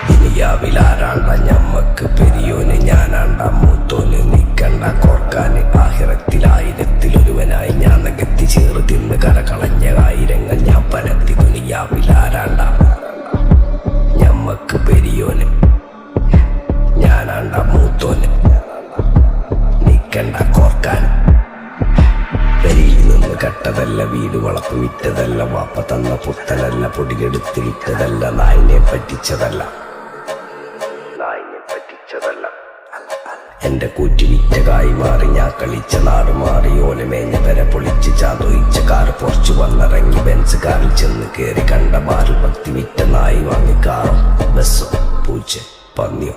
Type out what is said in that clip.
ദുനിയാവിലാരാണ്ട ഞമ്മക്ക് പെരിയോന് ഞാനാണ്ട മൂത്തോന് നിക്കണ്ട കോർക്കാന് ആഹിറത്തിലായിരത്തിലൊരുവനായി ഞാൻ നകത്തി ചേറ് തിന്ന് കരകളഞ്ഞ ആയിരങ്ങൾ ഞാൻ പരത്തി. ദുനിയാവിലാരാണ്ട ഞമ്മക്ക് പെരിയോന് ഞാനാണ്ട മൂത്തോന് നിക്കണ്ട കോർക്കാൻ. പെരിയിൽ നിന്ന് കെട്ടതല്ല, വീട് വളപ്പ് വിറ്റതല്ല, വാപ്പ തന്ന പുത്തനല്ല, പൊടിയെടുത്ത് വിറ്റതല്ല, നായിനെ പറ്റിച്ചതല്ല. എന്റെ കൂറ്റി വിറ്റ കായി മാറി ഞാൻ കളിച്ച നാട് മാറി. ഓലമേഞ്ഞ പെര പൊളിച്ച് ചാതൊയിച്ച കാറ് പൊറച്ചു വന്നിറങ്ങി ബെൻസ് കാറിൽ ചെന്ന് കേറി. കണ്ട ബാറിൽ ഭക്തി വിറ്റ നായി വാങ്ങി കാറും ബസ്സും പൂച്ച പന്നിയോ